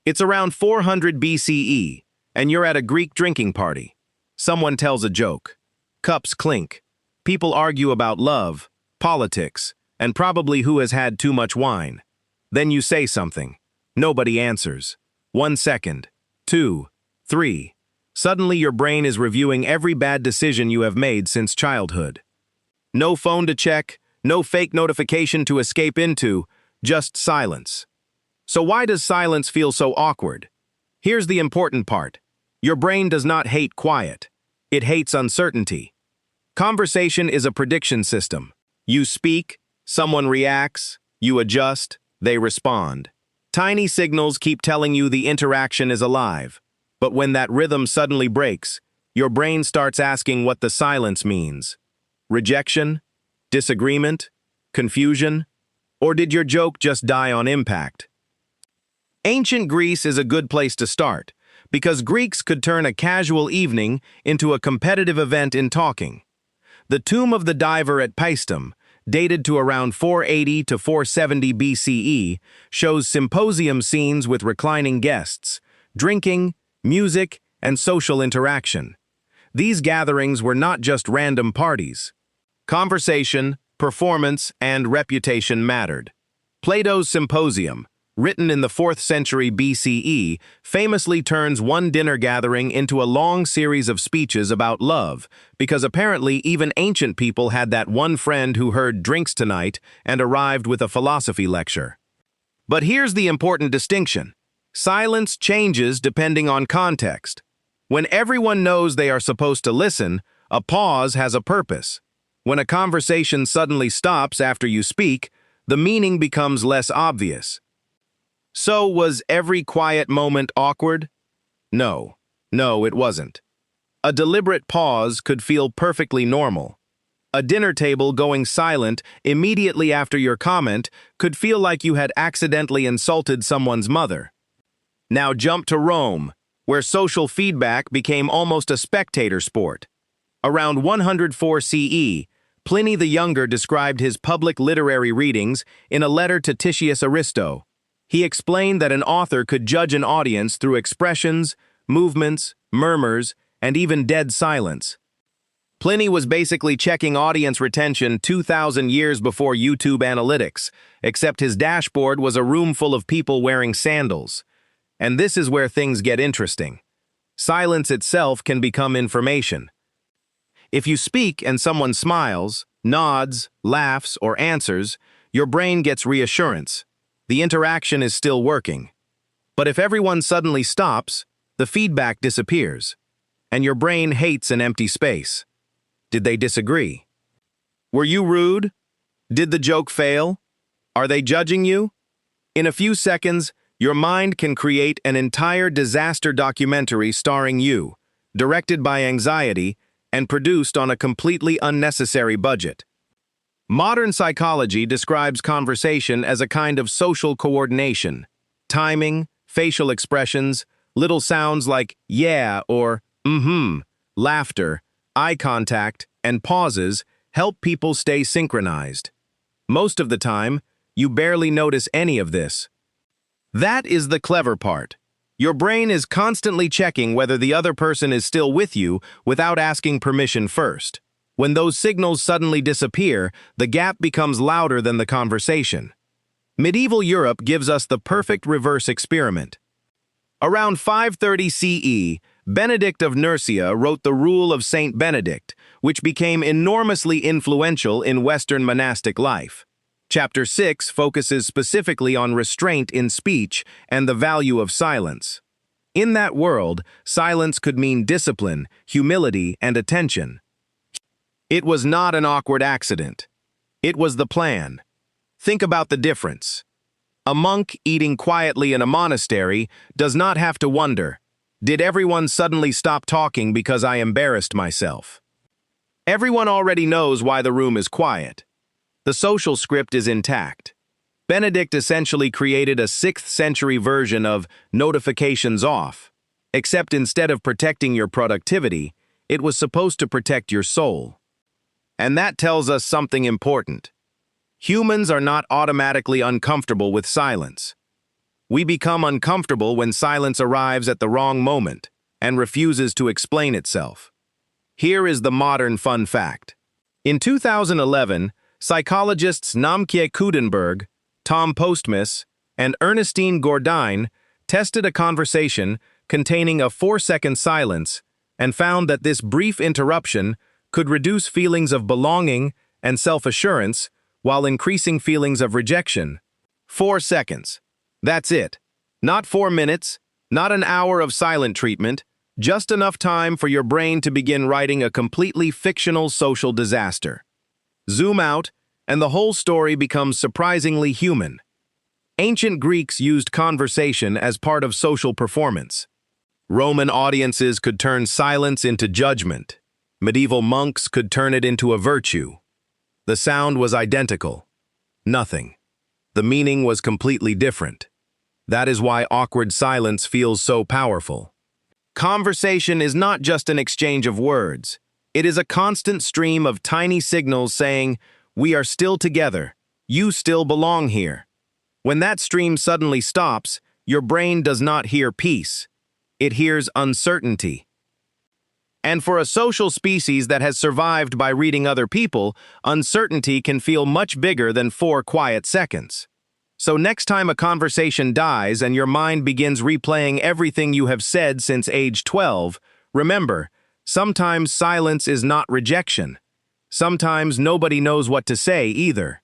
It's around 400 BCE, and you're at a Greek drinking party. Someone tells a joke. Cups clink. People argue about love, politics, and probably who has had too much wine. Then you say something. Nobody answers. 1 second. 2. 3. Suddenly your brain is reviewing every bad decision you have made since childhood. No phone to check, no fake notification to escape into, just silence. So why does silence feel so awkward? Here's the important part. Your brain does not hate quiet. It hates uncertainty. Conversation is a prediction system. You speak, someone reacts, you adjust, they respond. Tiny signals keep telling you the interaction is alive. But when that rhythm suddenly breaks, your brain starts asking what the silence means. Rejection? Disagreement? Confusion? Or did your joke just die on impact? Ancient Greece is a good place to start, because Greeks could turn a casual evening into a competitive event in talking. The tomb of the diver at Paestum, dated to around 480 to 470 BCE, shows symposium scenes with reclining guests, drinking, music, and social interaction. These gatherings were not just random parties. Conversation, performance, and reputation mattered. Plato's Symposium, written in the 4th century BCE, famously turns one dinner gathering into a long series of speeches about love, because apparently even ancient people had that one friend who heard drinks tonight and arrived with a philosophy lecture. But here's the important distinction. Silence changes depending on context. When everyone knows they are supposed to listen, a pause has a purpose. When a conversation suddenly stops after you speak, the meaning becomes less obvious. So, was every quiet moment awkward? No, it wasn't. A deliberate pause could feel perfectly normal. A dinner table going silent immediately after your comment could feel like you had accidentally insulted someone's mother. Now jump to Rome, where social feedback became almost a spectator sport. Around 104 CE, Pliny the Younger described his public literary readings in a letter to Titius Aristo. He explained that an author could judge an audience through expressions, movements, murmurs, and even dead silence. Pliny was basically checking audience retention 2,000 years before YouTube analytics, except his dashboard was a room full of people wearing sandals. And this is where things get interesting. Silence itself can become information. If you speak and someone smiles, nods, laughs, or answers, your brain gets reassurance. The interaction is still working. But if everyone suddenly stops, the feedback disappears, and your brain hates an empty space. Did they disagree? Were you rude? Did the joke fail? Are they judging you? In a few seconds, your mind can create an entire disaster documentary starring you, directed by anxiety, and produced on a completely unnecessary budget. Modern psychology describes conversation as a kind of social coordination. Timing, facial expressions, little sounds like yeah or laughter, eye contact, and pauses help people stay synchronized. Most of the time, you barely notice any of this. That is the clever part. Your brain is constantly checking whether the other person is still with you without asking permission first. When those signals suddenly disappear, the gap becomes louder than the conversation. Medieval Europe gives us the perfect reverse experiment. Around 530 CE, Benedict of Nursia wrote the Rule of Saint Benedict, which became enormously influential in Western monastic life. Chapter 6 focuses specifically on restraint in speech and the value of silence. In that world, silence could mean discipline, humility, and attention. It was not an awkward accident. It was the plan. Think about the difference. A monk eating quietly in a monastery does not have to wonder, did everyone suddenly stop talking because I embarrassed myself? Everyone already knows why the room is quiet. The social script is intact. Benedict essentially created a 6th century version of notifications off, except instead of protecting your productivity, it was supposed to protect your soul. And that tells us something important. Humans are not automatically uncomfortable with silence. We become uncomfortable when silence arrives at the wrong moment and refuses to explain itself. Here is the modern fun fact. In 2011, psychologists Namke Kudenberg, Tom Postmus, and Ernestine Gourdine tested a conversation containing a 4-second silence and found that this brief interruption could reduce feelings of belonging and self-assurance while increasing feelings of rejection. 4 seconds. That's it. Not 4 minutes, not an hour of silent treatment, just enough time for your brain to begin writing a completely fictional social disaster. Zoom out, and the whole story becomes surprisingly human. Ancient Greeks used conversation as part of social performance. Roman audiences could turn silence into judgment. Medieval monks could turn it into a virtue. The sound was identical. Nothing. The meaning was completely different. That is why awkward silence feels so powerful. Conversation is not just an exchange of words. It is a constant stream of tiny signals saying, "We are still together. You still belong here." When that stream suddenly stops, your brain does not hear peace. It hears uncertainty. And for a social species that has survived by reading other people, uncertainty can feel much bigger than 4 quiet seconds. So next time a conversation dies and your mind begins replaying everything you have said since age 12, remember, sometimes silence is not rejection. Sometimes nobody knows what to say either.